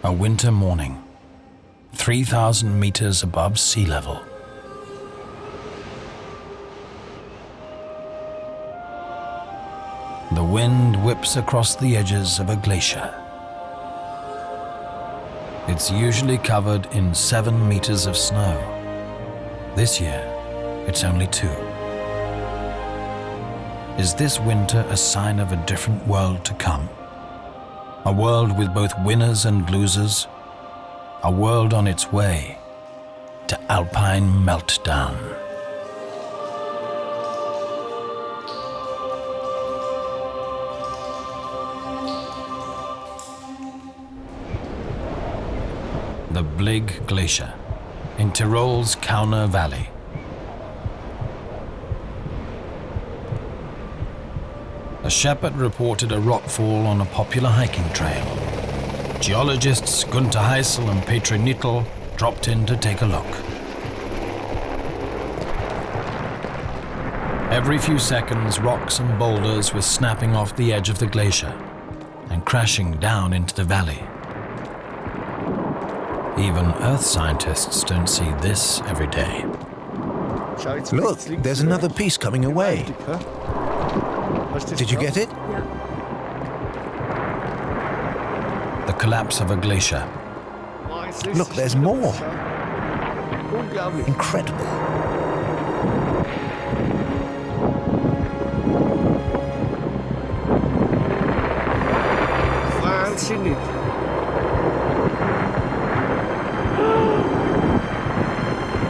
A winter morning, 3,000 meters above sea level. The wind whips across the edges of a glacier. It's usually covered in 7 meters of snow. This year, it's only 2. Is this winter a sign of a different world to come? A world with both winners and losers? A world on its way to Alpine Meltdown. The Blig Glacier in Tyrol's Kauner Valley. A shepherd reported a rockfall on a popular hiking trail. Geologists Gunther Heissel and Petr Nittel dropped in to take a look. Every few seconds, rocks and boulders were snapping off the edge of the glacier and crashing down into the valley. Even Earth scientists don't see this every day. Look, there's another piece coming away. Did you get it? The collapse of a glacier. Look, there's more. Incredible.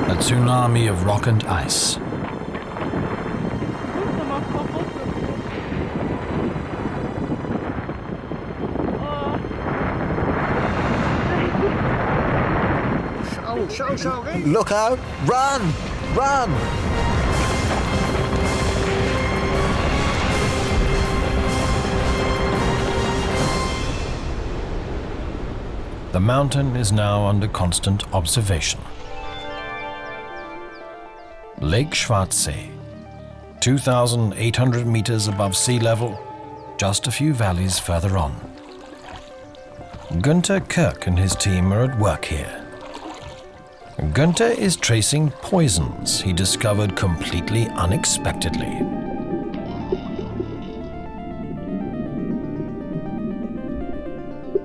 A tsunami of rock and ice. Look out! Run! Run! The mountain is now under constant observation. Lake Schwarzsee, 2,800 meters above sea level, just a few valleys further on. Günther Kirk and his team are at work here. Günther is tracing poisons he discovered completely unexpectedly.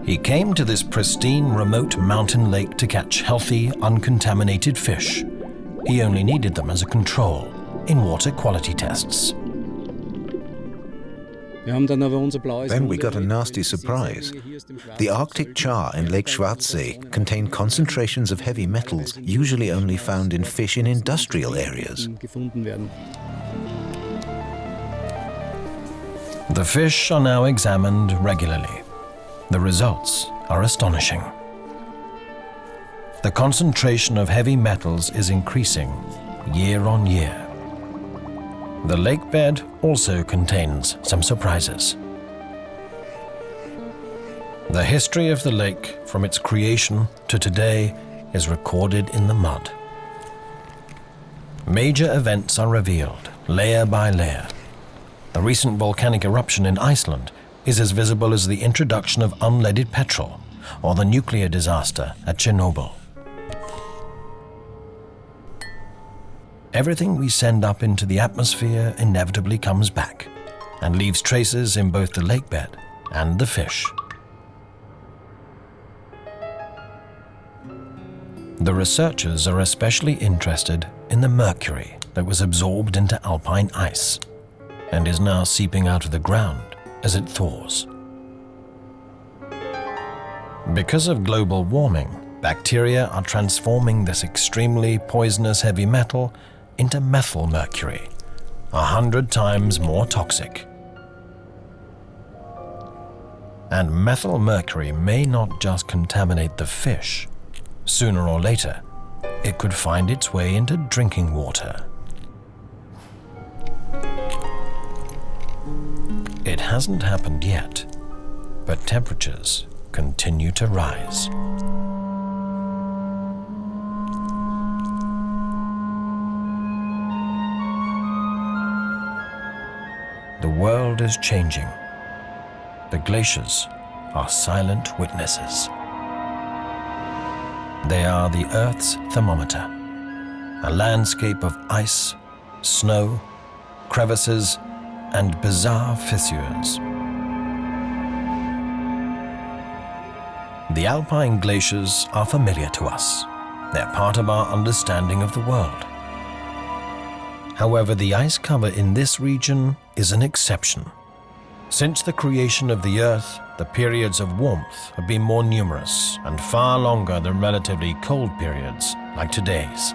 He came to this pristine, remote mountain lake to catch healthy, uncontaminated fish. He only needed them as a control in water quality tests. Then we got a nasty surprise. The Arctic char in Lake Schwarzsee contained concentrations of heavy metals usually only found in fish in industrial areas. The fish are now examined regularly. The results are astonishing. The concentration of heavy metals is increasing year on year. The lake bed also contains some surprises. The history of the lake from its creation to today is recorded in the mud. Major events are revealed, layer by layer. The recent volcanic eruption in Iceland is as visible as the introduction of unleaded petrol or the nuclear disaster at Chernobyl. Everything we send up into the atmosphere inevitably comes back and leaves traces in both the lake bed and the fish. The researchers are especially interested in the mercury that was absorbed into alpine ice and is now seeping out of the ground as it thaws. Because of global warming, bacteria are transforming this extremely poisonous heavy metal into methyl mercury, 100 times more toxic. And methyl mercury may not just contaminate the fish. Sooner or later, it could find its way into drinking water. It hasn't happened yet, but temperatures continue to rise. The world is changing. The glaciers are silent witnesses. They are the Earth's thermometer, a landscape of ice, snow, crevices, and bizarre fissures. The Alpine glaciers are familiar to us. They're part of our understanding of the world. However, the ice cover in this region is an exception. Since the creation of the Earth, the periods of warmth have been more numerous and far longer than relatively cold periods like today's.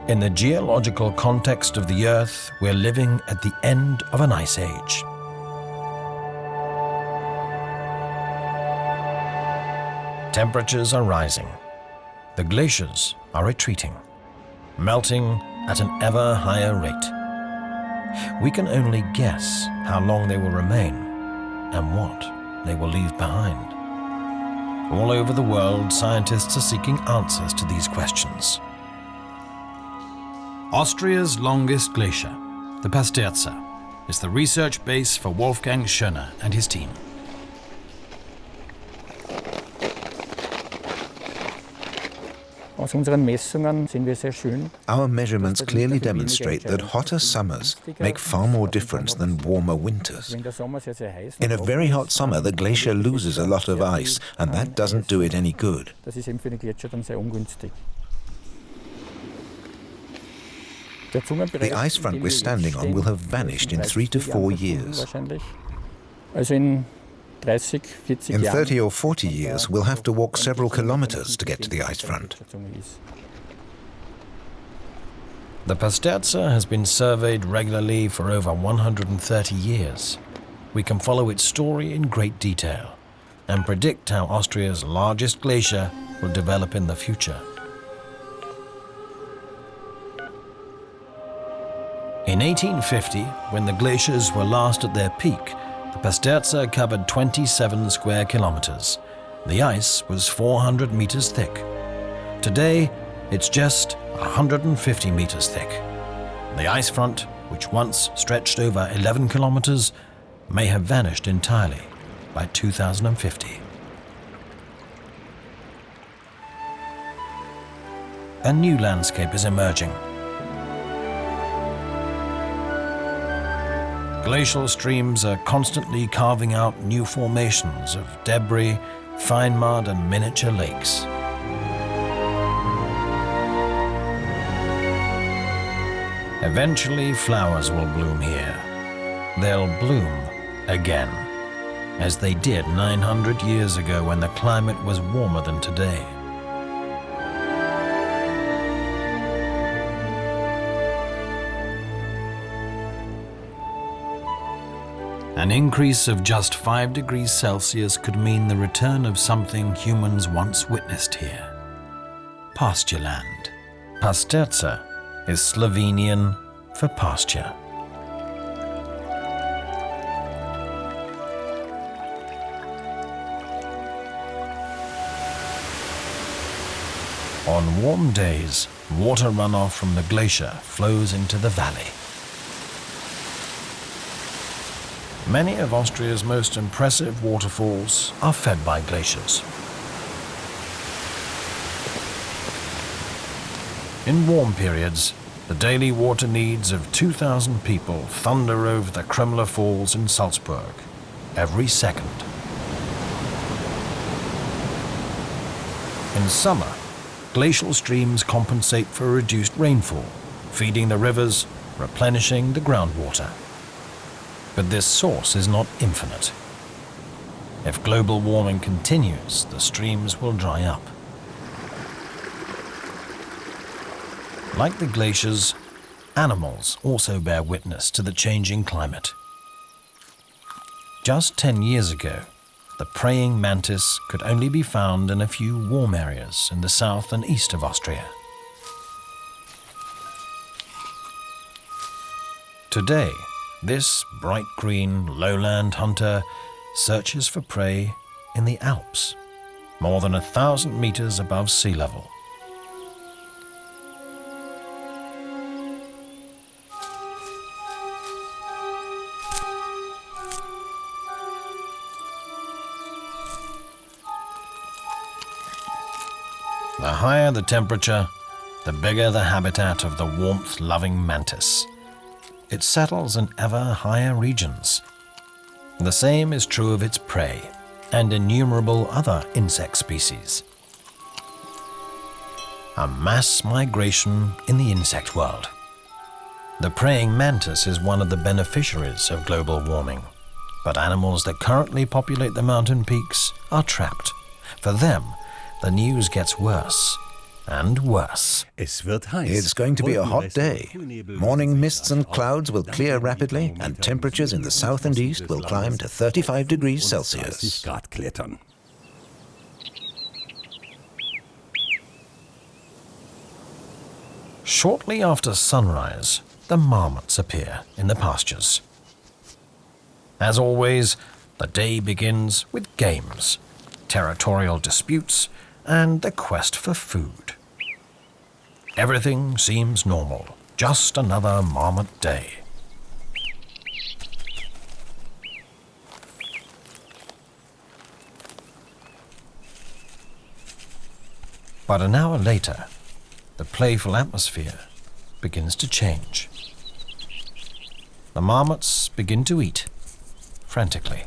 In the geological context of the Earth, we're living at the end of an ice age. Temperatures are rising. The glaciers are retreating, melting at an ever higher rate. We can only guess how long they will remain and what they will leave behind. All over the world, scientists are seeking answers to these questions. Austria's longest glacier, the Pasterze, is the research base for Wolfgang Schöner and his team. Our measurements clearly demonstrate that hotter summers make far more difference than warmer winters. In a very hot summer, the glacier loses a lot of ice, and that doesn't do it any good. The ice front we're standing on will have vanished in 3 to 4 years. In 30 or 40 years, we'll have to walk several kilometers to get to the ice front. The Pasterze has been surveyed regularly for over 130 years. We can follow its story in great detail and predict how Austria's largest glacier will develop in the future. In 1850, when the glaciers were last at their peak, the Pasterze covered 27 square kilometers. The ice was 400 meters thick. Today, it's just 150 meters thick. The ice front, which once stretched over 11 kilometers, may have vanished entirely by 2050. A new landscape is emerging. Glacial streams are constantly carving out new formations of debris, fine mud, and miniature lakes. Eventually, flowers will bloom here. They'll bloom again, as they did 900 years ago when the climate was warmer than today. An increase of just 5 degrees Celsius could mean the return of something humans once witnessed here: pasture land. Pasterze is Slovenian for pasture. On warm days, water runoff from the glacier flows into the valley. Many of Austria's most impressive waterfalls are fed by glaciers. In warm periods, the daily water needs of 2,000 people thunder over the Kremler Falls in Salzburg every second. In summer, glacial streams compensate for reduced rainfall, feeding the rivers, replenishing the groundwater. But this source is not infinite. If global warming continues, the streams will dry up. Like the glaciers, animals also bear witness to the changing climate. Just 10 years ago, the praying mantis could only be found in a few warm areas in the south and east of Austria. Today, this bright green lowland hunter searches for prey in the Alps, more than 1,000 meters above sea level. The higher the temperature, the bigger the habitat of the warmth-loving mantis. It settles in ever higher regions. The same is true of its prey and innumerable other insect species. A mass migration in the insect world. The praying mantis is one of the beneficiaries of global warming, but animals that currently populate the mountain peaks are trapped. For them, the news gets worse and worse. It's going to be a hot day. Morning mists and clouds will clear rapidly, and temperatures in the south and east will climb to 35 degrees Celsius. Shortly after sunrise, the marmots appear in the pastures. As always, the day begins with games, territorial disputes, and the quest for food. Everything seems normal, just another marmot day. But an hour later, the playful atmosphere begins to change. The marmots begin to eat, frantically.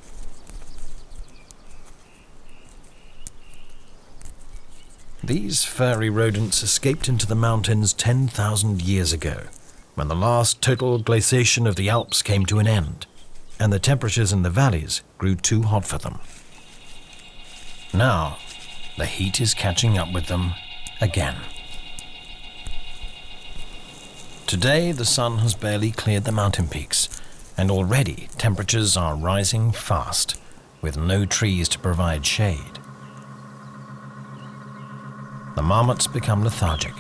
These furry rodents escaped into the mountains 10,000 years ago, when the last total glaciation of the Alps came to an end, and the temperatures in the valleys grew too hot for them. Now, the heat is catching up with them again. Today, the sun has barely cleared the mountain peaks, and already temperatures are rising fast, with no trees to provide shade. The marmots become lethargic.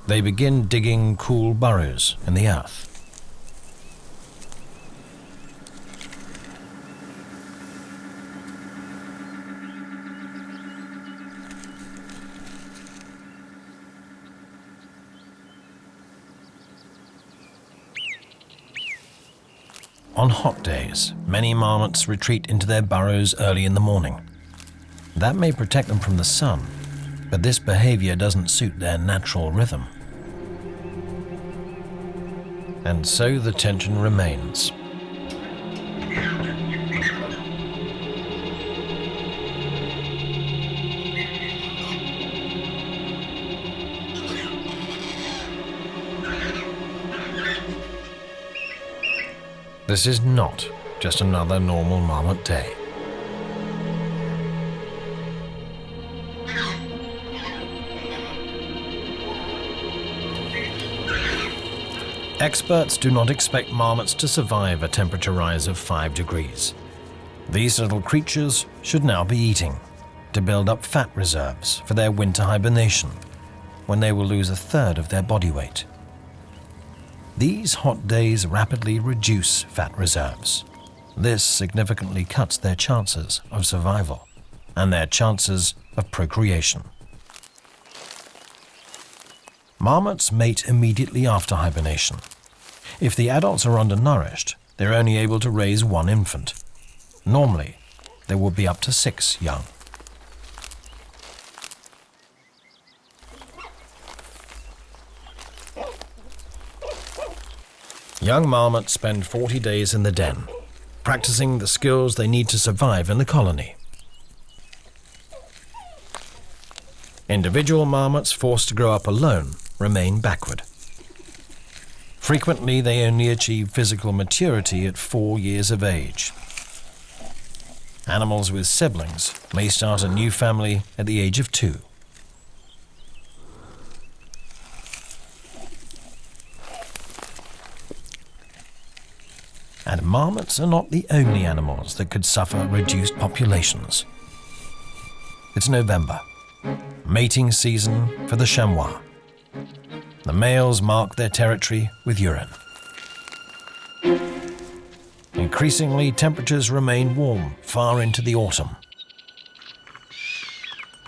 They begin digging cool burrows in the earth. On hot days, many marmots retreat into their burrows early in the morning. That may protect them from the sun, but this behavior doesn't suit their natural rhythm. And so the tension remains. This is not just another normal marmot day. Experts do not expect marmots to survive a temperature rise of 5 degrees. These little creatures should now be eating to build up fat reserves for their winter hibernation, when they will lose a third of their body weight. These hot days rapidly reduce fat reserves. This significantly cuts their chances of survival and their chances of procreation. Marmots mate immediately after hibernation. If the adults are undernourished, they're only able to raise one infant. Normally, there will be up to 6 young. Young marmots spend 40 days in the den, practicing the skills they need to survive in the colony. Individual marmots forced to grow up alone remain backward. Frequently, they only achieve physical maturity at 4 years of age. Animals with siblings may start a new family at the age of 2. And marmots are not the only animals that could suffer reduced populations. It's November, mating season for the chamois. The males mark their territory with urine. Increasingly, temperatures remain warm far into the autumn.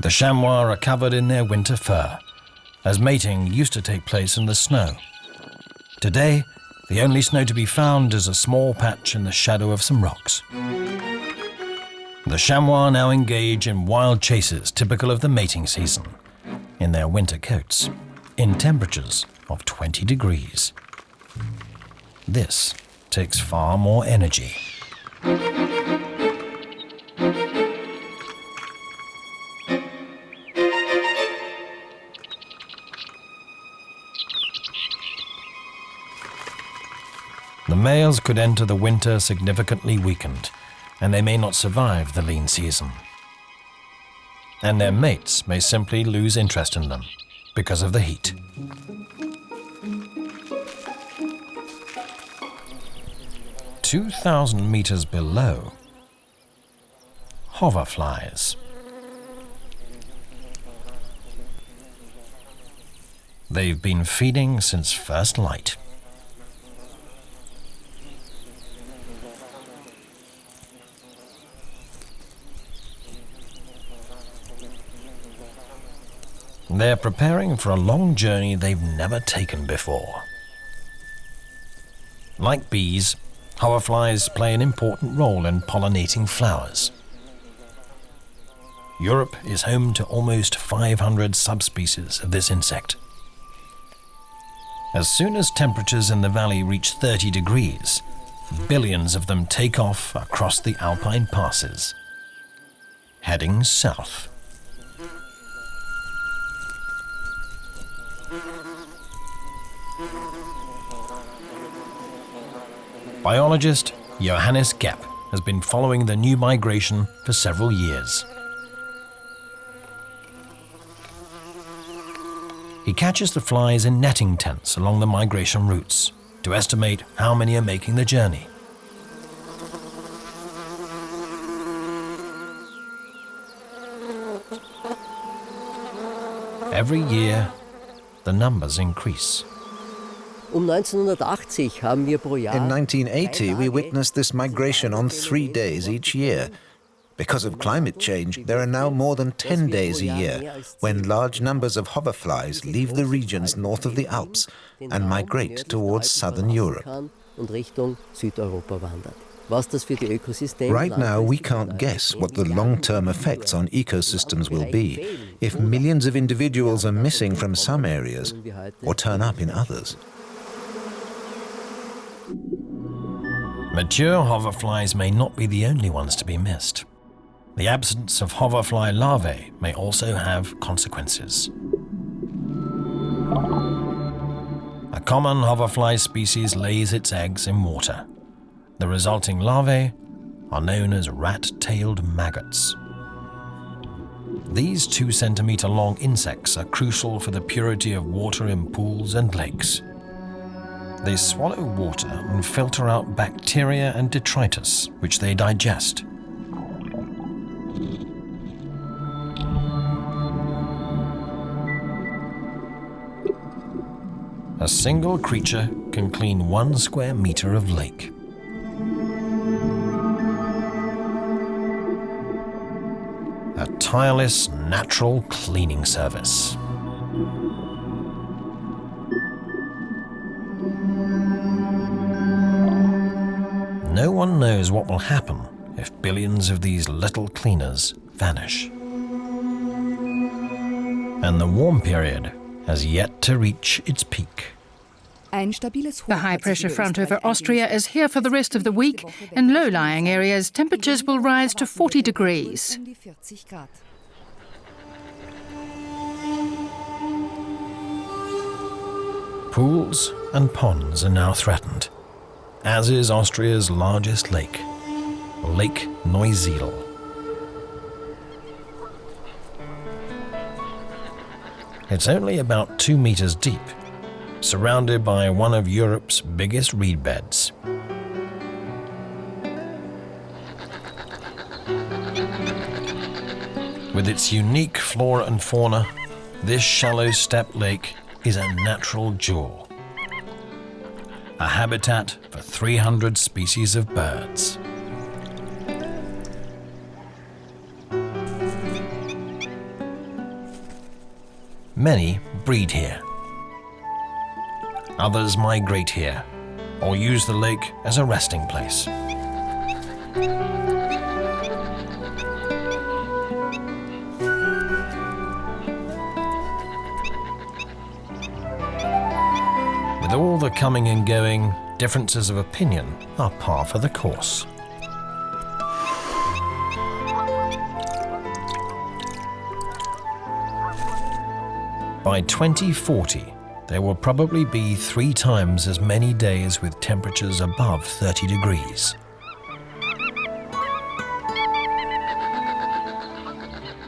The chamois are covered in their winter fur, as mating used to take place in the snow. Today, the only snow to be found is a small patch in the shadow of some rocks. The chamois now engage in wild chases typical of the mating season, in their winter coats, in temperatures of 20 degrees. This takes far more energy. The males could enter the winter significantly weakened, and they may not survive the lean season. And their mates may simply lose interest in them because of the heat. "2,000 meters below, hoverflies. They've been feeding since first light. They're preparing for a long journey they've never taken before. Like bees, hoverflies play an important role in pollinating flowers. Europe is home to almost 500 subspecies of this insect. As soon as temperatures in the valley reach 30 degrees, billions of them take off across the Alpine passes, heading south. Biologist Johannes Gepp has been following the new migration for several years. He catches the flies in netting tents along the migration routes to estimate how many are making the journey. Every year, the numbers increase. In 1980, we witnessed this migration on 3 days each year. Because of climate change, there are now more than 10 days a year when large numbers of hoverflies leave the regions north of the Alps and migrate towards southern Europe. Right now, we can't guess what the long-term effects on ecosystems will be if millions of individuals are missing from some areas or turn up in others. Mature hoverflies may not be the only ones to be missed. The absence of hoverfly larvae may also have consequences. A common hoverfly species lays its eggs in water. The resulting larvae are known as rat-tailed maggots. These 2-centimeter-long insects are crucial for the purity of water in pools and lakes. They swallow water and filter out bacteria and detritus, which they digest. A single creature can clean 1 square meter of lake. A tireless, natural cleaning service. No one knows what will happen if billions of these little cleaners vanish. And the warm period has yet to reach its peak. The high-pressure front over Austria is here for the rest of the week. In low-lying areas, temperatures will rise to 40 degrees. Pools and ponds are now threatened, as is Austria's largest lake, Lake Neusiedl. It's only about 2 meters deep, surrounded by one of Europe's biggest reed beds. With its unique flora and fauna, this shallow steppe lake is a natural jewel, a habitat for 300 species of birds. Many breed here. Others migrate here or use the lake as a resting place. the coming and going, differences of opinion are par for the course. By 2040, there will probably be 3 times as many days with temperatures above 30 degrees.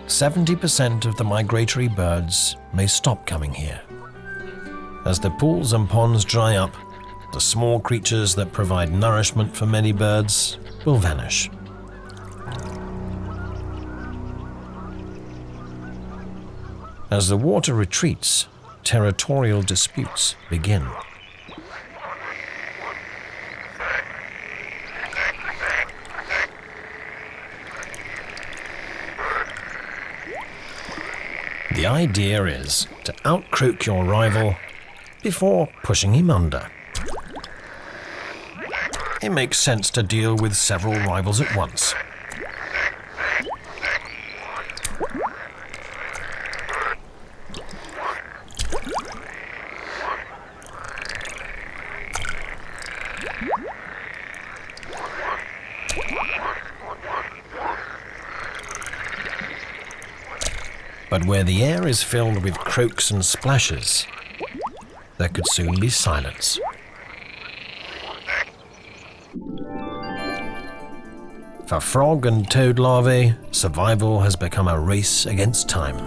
70% of the migratory birds may stop coming here. As the pools and ponds dry up, the small creatures that provide nourishment for many birds will vanish. As the water retreats, territorial disputes begin. The idea is to outcroak your rival before pushing him under. It makes sense to deal with several rivals at once. But where the air is filled with croaks and splashes, there could soon be silence. For frog and toad larvae, survival has become a race against time.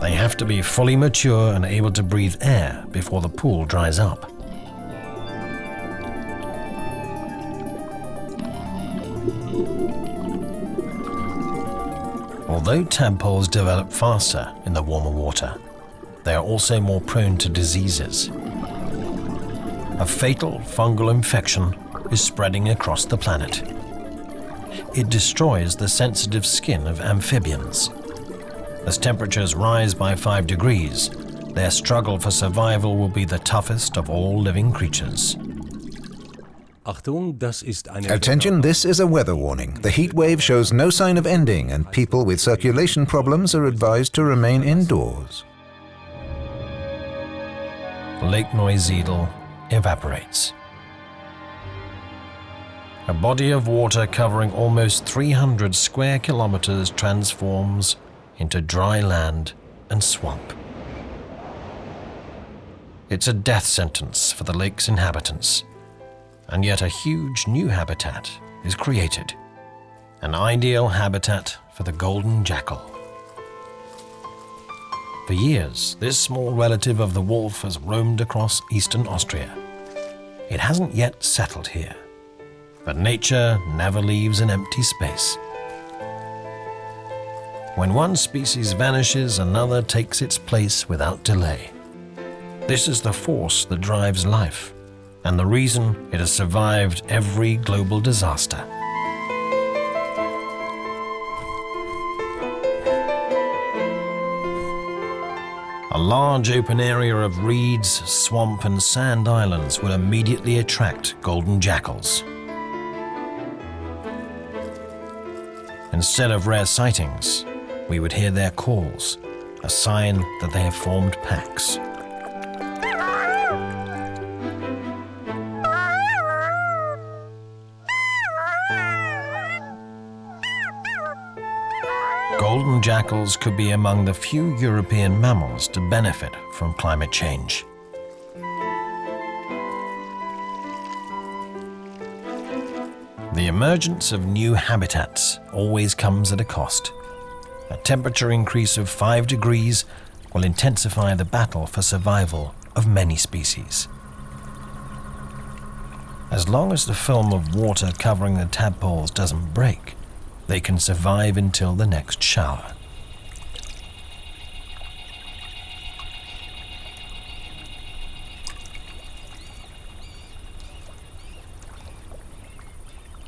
They have to be fully mature and able to breathe air before the pool dries up. Although tadpoles develop faster in the warmer water, they are also more prone to diseases. A fatal fungal infection is spreading across the planet. It destroys the sensitive skin of amphibians. As temperatures rise by 5 degrees, their struggle for survival will be the toughest of all living creatures. Attention, this is a weather warning. The heat wave shows no sign of ending, and people with circulation problems are advised to remain indoors. Lake Neusiedl evaporates. A body of water covering almost 300 square kilometers transforms into dry land and swamp. It's a death sentence for the lake's inhabitants. And yet a huge new habitat is created, an ideal habitat for the golden jackal. For years, this small relative of the wolf has roamed across eastern Austria. It hasn't yet settled here, but nature never leaves an empty space. When one species vanishes, another takes its place without delay. This is the force that drives life, and the reason it has survived every global disaster. A large open area of reeds, swamp and sand islands will immediately attract golden jackals. Instead of rare sightings, we would hear their calls, a sign that they have formed packs. Golden jackals could be among the few European mammals to benefit from climate change. The emergence of new habitats always comes at a cost. A temperature increase of 5 degrees will intensify the battle for survival of many species. As long as the film of water covering the tadpoles doesn't break, they can survive until the next shower.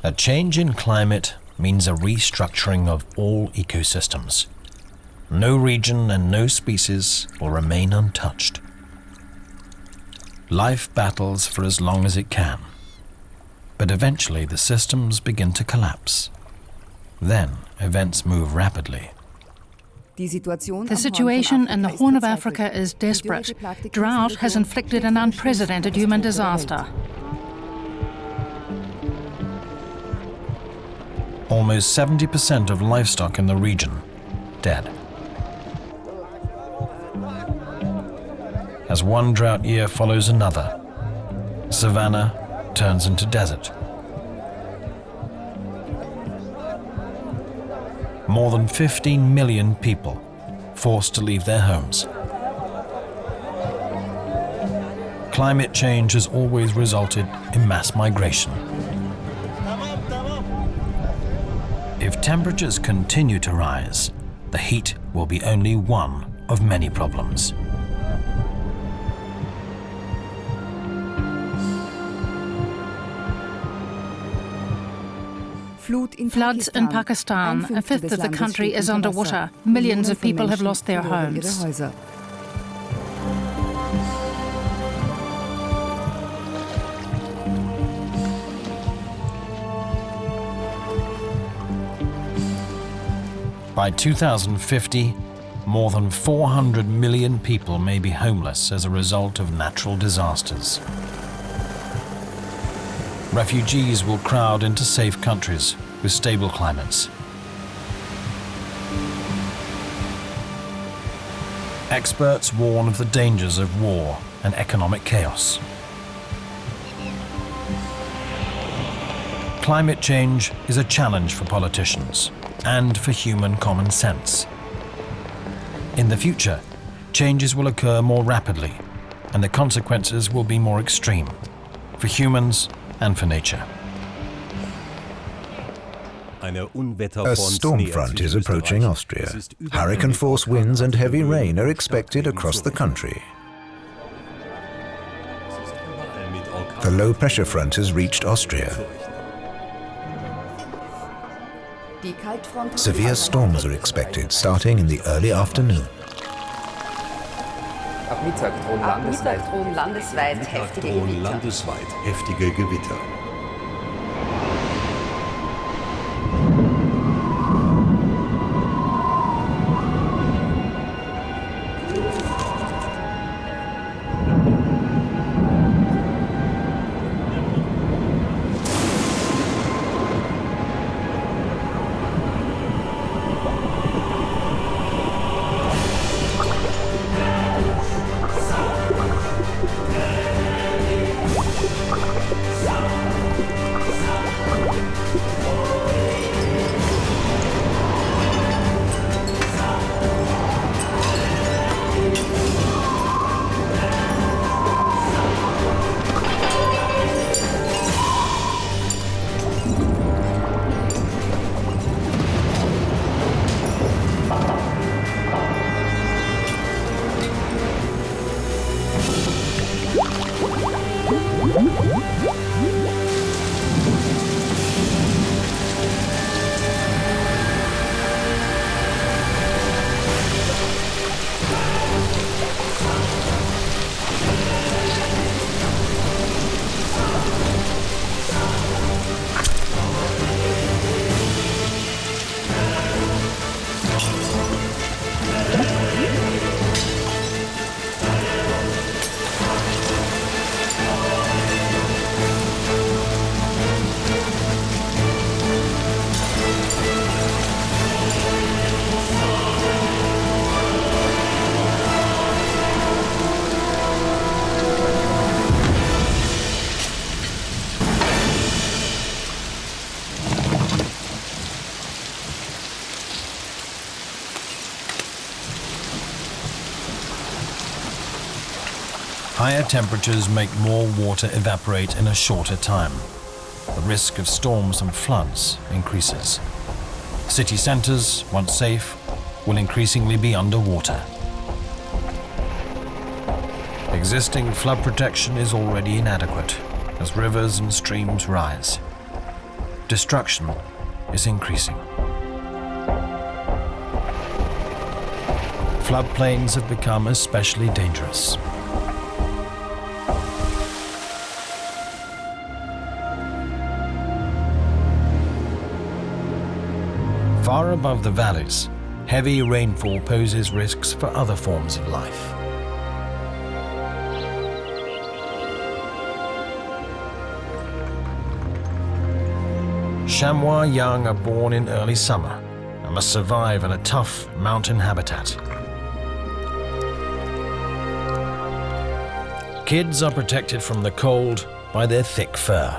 A change in climate means a restructuring of all ecosystems. No region and no species will remain untouched. Life battles for as long as it can, but eventually the systems begin to collapse. Then events move rapidly. The situation in the Horn of Africa is desperate. Drought has inflicted an unprecedented human disaster. Almost 70% of livestock in the region dead. As one drought year follows another, savanna turns into desert. More than 15 million people forced to leave their homes. Climate change has always resulted in mass migration. If temperatures continue to rise, the heat will be only one of many problems. Floods in Pakistan. A fifth of the country is underwater. Millions of people have lost their homes. By 2050, more than 400 million people may be homeless as a result of natural disasters. Refugees will crowd into safe countries with stable climates. Experts warn of the dangers of war and economic chaos. Climate change is a challenge for politicians and for human common sense. In the future, changes will occur more rapidly, and the consequences will be more extreme for humans and for nature. A storm front is approaching Austria. Hurricane-force winds and heavy rain are expected across the country. The low-pressure front has reached Austria. Severe storms are expected starting in the early afternoon. Ab Mittag drohen landesweit heftige Gewitter. Higher temperatures make more water evaporate in a shorter time. The risk of storms and floods increases. City centers, once safe, will increasingly be underwater. Existing flood protection is already inadequate as rivers and streams rise. Destruction is increasing. Floodplains have become especially dangerous. Far above the valleys, heavy rainfall poses risks for other forms of life. Chamois young are born in early summer and must survive in a tough mountain habitat. Kids are protected from the cold by their thick fur,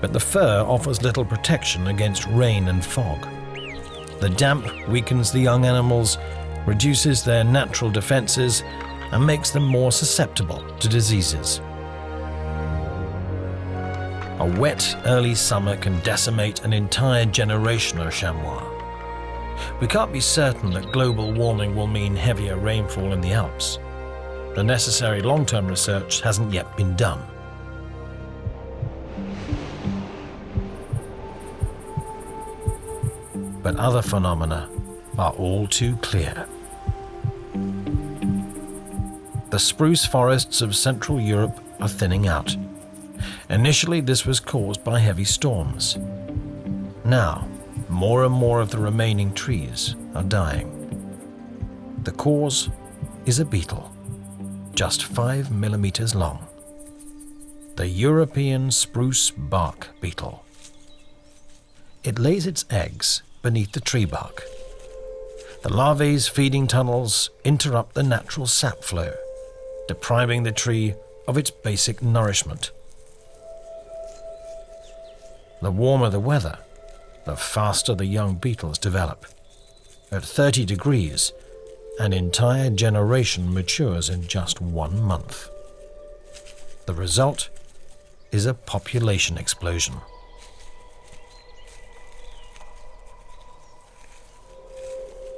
but the fur offers little protection against rain and fog. The damp weakens the young animals, reduces their natural defenses, and makes them more susceptible to diseases. A wet early summer can decimate an entire generation of chamois. We can't be certain that global warming will mean heavier rainfall in the Alps. The necessary long-term research hasn't yet been done. But other phenomena are all too clear. The spruce forests of Central Europe are thinning out. Initially, this was caused by heavy storms. Now, more and more of the remaining trees are dying. The cause is a beetle, just 5 millimeters long. The European spruce bark beetle. It lays its eggs beneath the tree bark. The larvae's feeding tunnels interrupt the natural sap flow, depriving the tree of its basic nourishment. The warmer the weather, the faster the young beetles develop. At 30 degrees, an entire generation matures in just 1 month. The result is a population explosion.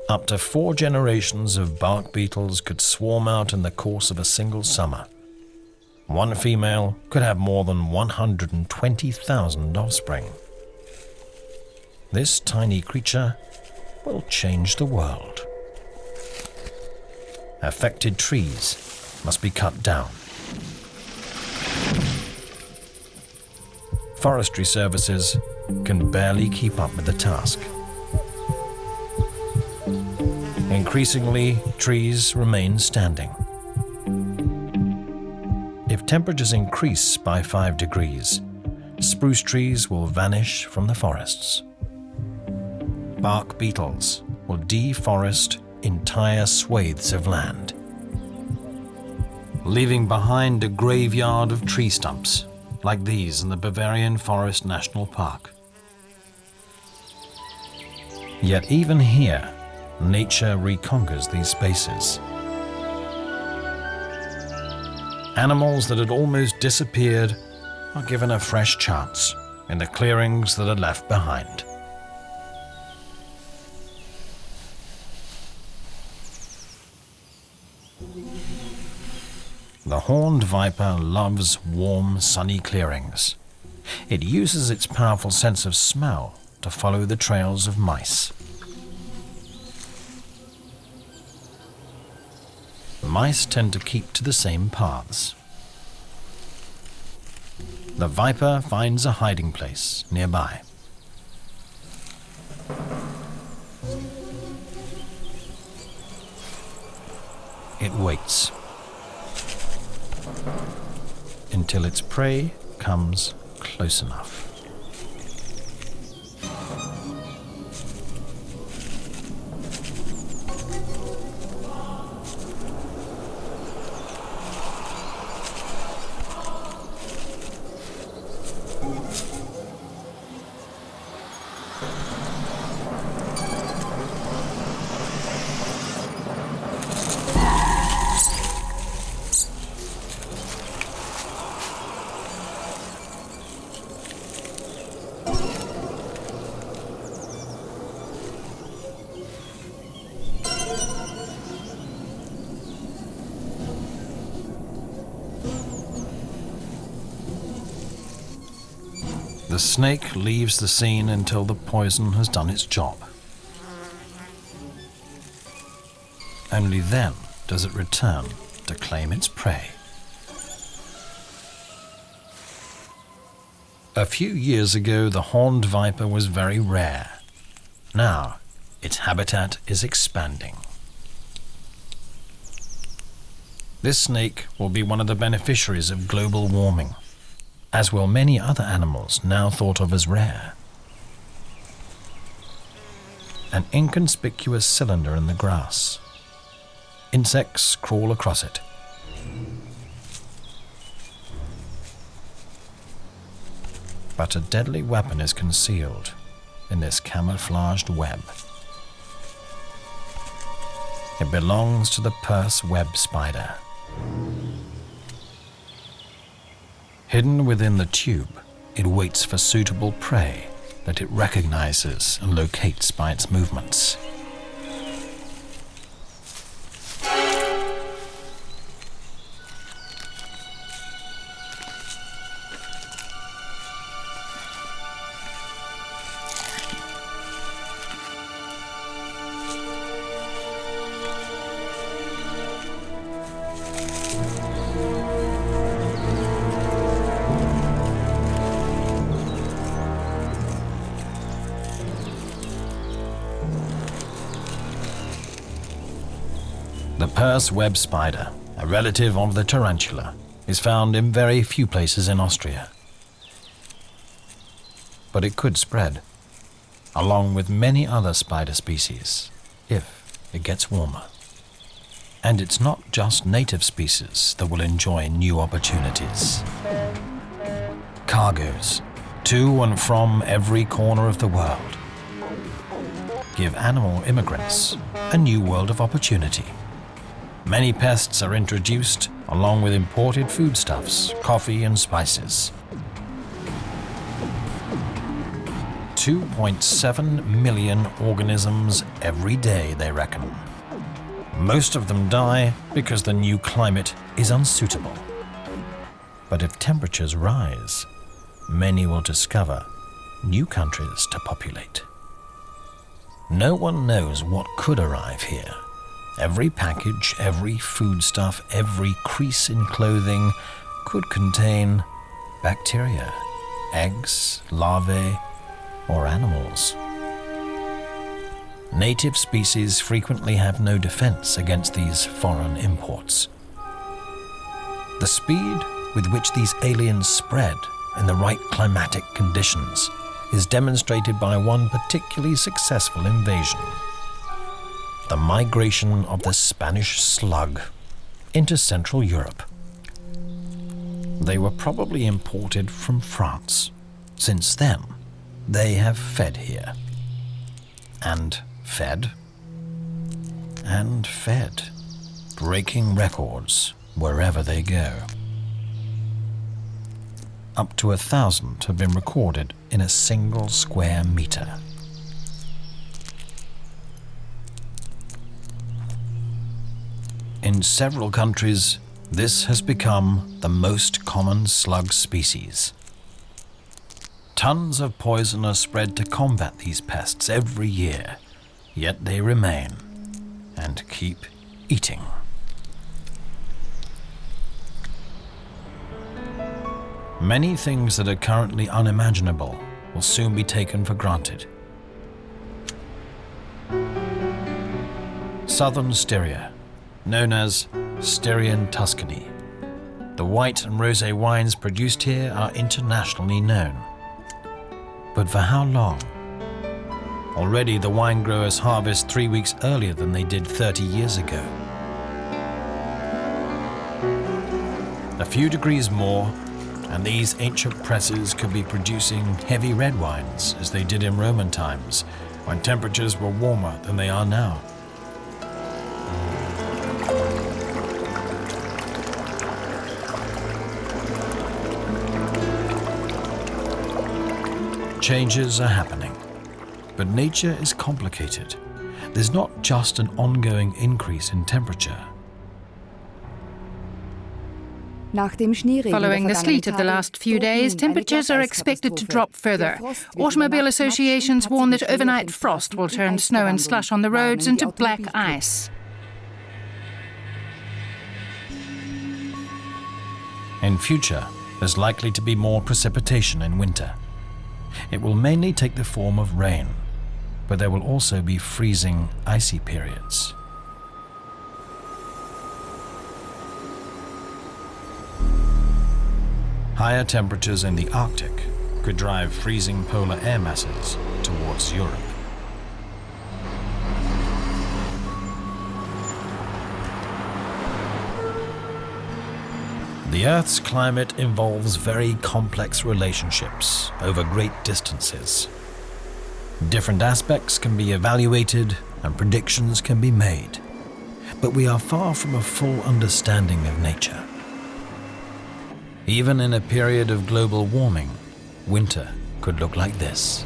Up to 4 generations of bark beetles could swarm out in the course of a single summer. One female could have more than 120,000 offspring. This tiny creature will change the world. Affected trees must be cut down. Forestry services can barely keep up with the task. Increasingly, trees remain standing. If temperatures increase by 5 degrees, spruce trees will vanish from the forests. Bark beetles will deforest entire swathes of land, leaving behind a graveyard of tree stumps like these in the Bavarian Forest National Park. Yet even here, nature reconquers these spaces. Animals that had almost disappeared are given a fresh chance in the clearings that are left behind. The horned viper loves warm, sunny clearings. It uses its powerful sense of smell to follow the trails of mice. Mice tend to keep to the same paths. The viper finds a hiding place nearby. It waits until its prey comes close enough. The snake leaves the scene until the poison has done its job. Only then does it return to claim its prey. A few years ago, the horned viper was very rare. Now, its habitat is expanding. This snake will be one of the beneficiaries of global warming, as will many other animals now thought of as rare. An inconspicuous cylinder in the grass. Insects crawl across it. But a deadly weapon is concealed in this camouflaged web. It belongs to the purse web spider. Hidden within the tube, it waits for suitable prey that it recognizes and locates by its movements. The purse web spider, a relative of the tarantula, is found in very few places in Austria. But it could spread, along with many other spider species, if it gets warmer. And it's not just native species that will enjoy new opportunities. Cargoes, to and from every corner of the world, give animal immigrants a new world of opportunity. Many pests are introduced, along with imported foodstuffs, coffee and spices. 2.7 million organisms every day, they reckon. Most of them die because the new climate is unsuitable. But if temperatures rise, many will discover new countries to populate. No one knows what could arrive here. Every package, every foodstuff, every crease in clothing could contain bacteria, eggs, larvae, or animals. Native species frequently have no defense against these foreign imports. The speed with which these aliens spread in the right climatic conditions is demonstrated by one particularly successful invasion. The migration of the Spanish slug into Central Europe. They were probably imported from France. Since then, they have fed here. And fed. And fed. Breaking records wherever they go. Up to 1,000 have been recorded in a single square meter. In several countries, this has become the most common slug species. Tons of poison are spread to combat these pests every year, yet they remain and keep eating. Many things that are currently unimaginable will soon be taken for granted. Southern Styria, known as Styrian Tuscany. The white and rosé wines produced here are internationally known. But for how long? Already the wine growers harvest 3 weeks earlier than they did 30 years ago. A few degrees more, and these ancient presses could be producing heavy red wines as they did in Roman times, when temperatures were warmer than they are now. Changes are happening, but nature is complicated. There's not just an ongoing increase in temperature. Following the sleet of the last few days, temperatures are expected to drop further. Automobile associations warn that overnight frost will turn snow and slush on the roads into black ice. In future, there's likely to be more precipitation in winter. It will mainly take the form of rain. but there will also be freezing, icy periods. Higher temperatures in the Arctic could drive freezing polar air masses towards Europe. The Earth's climate involves very complex relationships over great distances. Different aspects can be evaluated and predictions can be made, but we are far from a full understanding of nature. Even in a period of global warming, winter could look like this.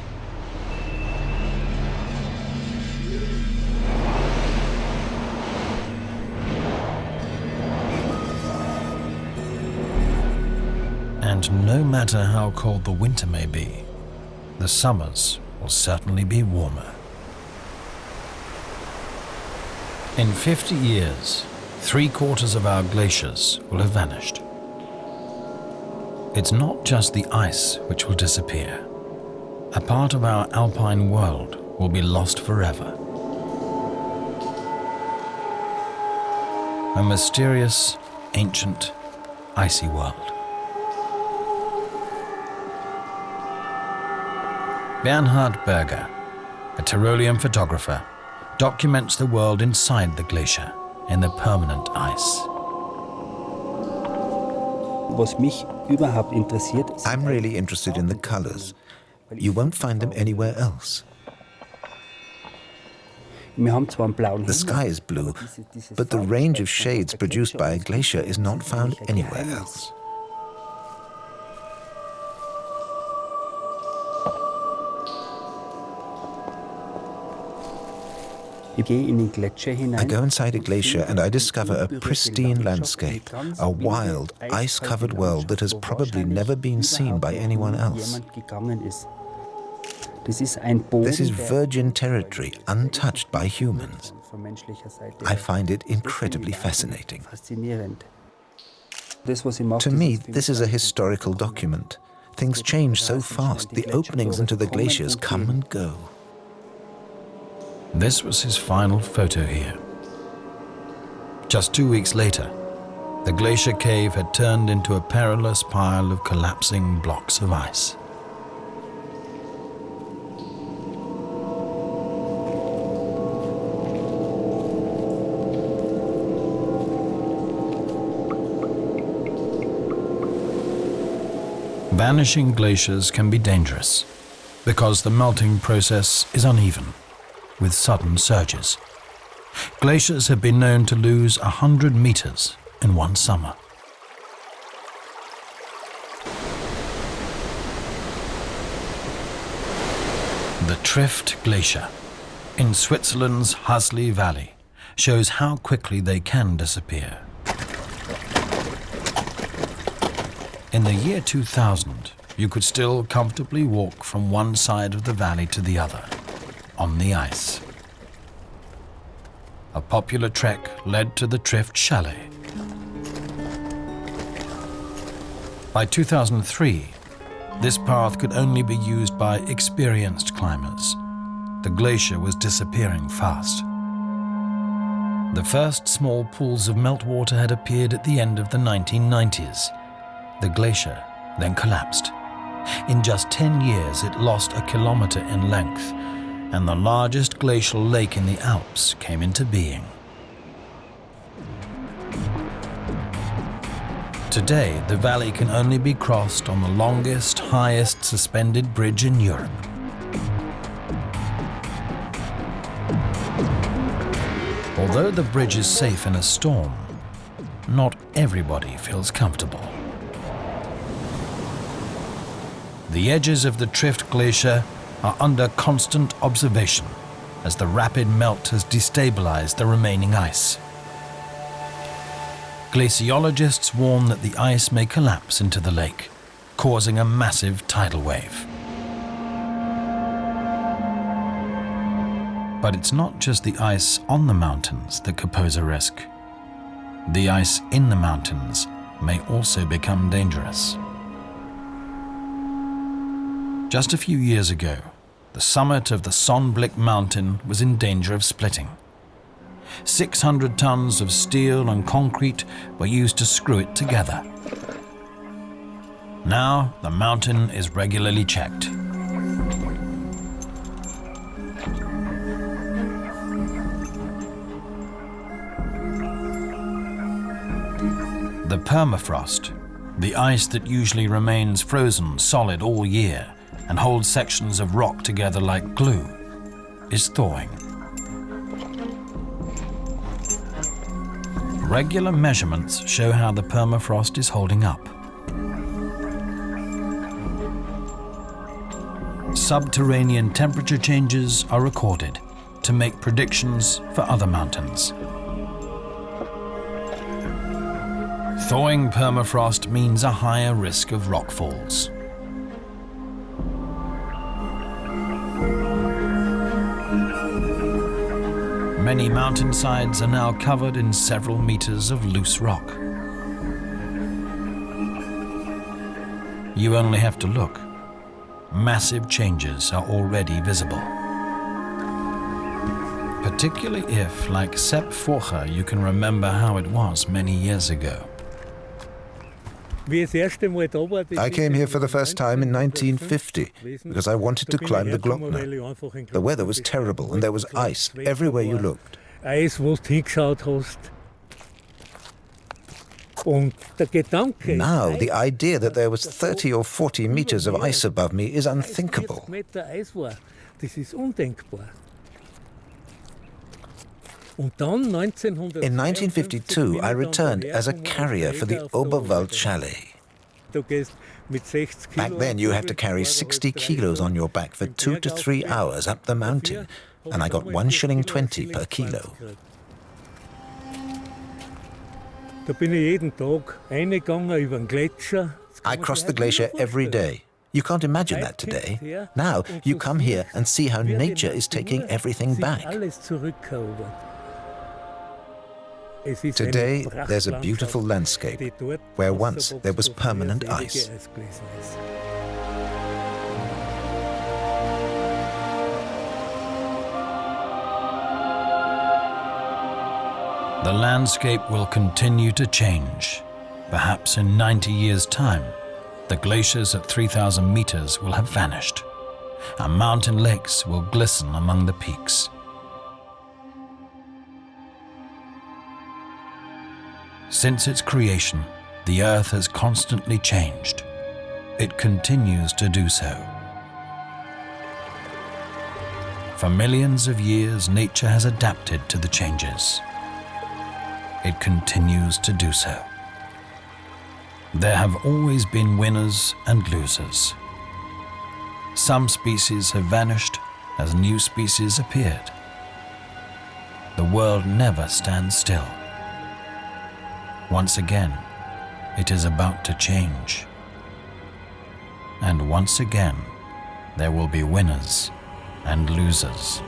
And no matter how cold the winter may be, the summers will certainly be warmer. In 50 years, 3/4 of our glaciers will have vanished. It's not just the ice which will disappear. A part of our alpine world will be lost forever. A mysterious, ancient, icy world. Bernhard Berger, a Tyrolean photographer, documents the world inside the glacier in the permanent ice. I'm really interested in the colors. You won't find them anywhere else. The sky is blue, but the range of shades produced by a glacier is not found anywhere else. I go inside a glacier and I discover a pristine landscape, a wild, ice-covered world that has probably never been seen by anyone else. This is virgin territory, untouched by humans. I find it incredibly fascinating. To me, this is a historical document. Things change so fast, the openings into the glaciers come and go. This was his final photo here. Just 2 weeks later, the glacier cave had turned into a perilous pile of collapsing blocks of ice. Vanishing glaciers can be dangerous because the melting process is uneven, with sudden surges. Glaciers have been known to lose 100 meters in one summer. The Trift Glacier in Switzerland's Hasli Valley shows how quickly they can disappear. In the year 2000, you could still comfortably walk from one side of the valley to the other, on the ice. A popular trek led to the Trift Chalet. By 2003, this path could only be used by experienced climbers. The glacier was disappearing fast. The first small pools of meltwater had appeared at the end of the 1990s. The glacier then collapsed. In just 10 years, it lost a kilometer in length, and the largest glacial lake in the Alps came into being. Today, the valley can only be crossed on the longest, highest suspended bridge in Europe. Although the bridge is safe in a storm, not everybody feels comfortable. The edges of the Trift Glacier are under constant observation as the rapid melt has destabilized the remaining ice. Glaciologists warn that the ice may collapse into the lake, causing a massive tidal wave. But it's not just the ice on the mountains that could pose a risk. The ice in the mountains may also become dangerous. Just a few years ago, the summit of the Sonnenblick mountain was in danger of splitting. 600 tons of steel and concrete were used to screw it together. Now the mountain is regularly checked. The permafrost, the ice that usually remains frozen solid all year and holds sections of rock together like glue, is thawing. Regular measurements show how the permafrost is holding up. Subterranean temperature changes are recorded to make predictions for other mountains. Thawing permafrost means a higher risk of rockfalls. Many mountainsides are now covered in several meters of loose rock. You only have to look. Massive changes are already visible. Particularly if, like Sepp Forcher, you can remember how it was many years ago. I came here for the first time in 1950 because I wanted to climb the Glockner. The weather was terrible and there was ice everywhere you looked. Now, the idea that there was 30 or 40 meters of ice above me is unthinkable. In 1952, I returned as a carrier for the Oberwald Chalet. Back then, you had to carry 60 kilos on your back for 2 to 3 hours up the mountain, and I got 1 shilling 20 per kilo. I crossed the glacier every day. You can't imagine that today. Now, you come here and see how nature is taking everything back. Today, there's a beautiful landscape where once there was permanent ice. The landscape will continue to change. Perhaps in 90 years' time, the glaciers at 3,000 meters will have vanished, and mountain lakes will glisten among the peaks. Since its creation, the Earth has constantly changed. It continues to do so. For millions of years, nature has adapted to the changes. It continues to do so. There have always been winners and losers. Some species have vanished as new species appeared. The world never stands still. Once again, it is about to change. And once again, there will be winners and losers.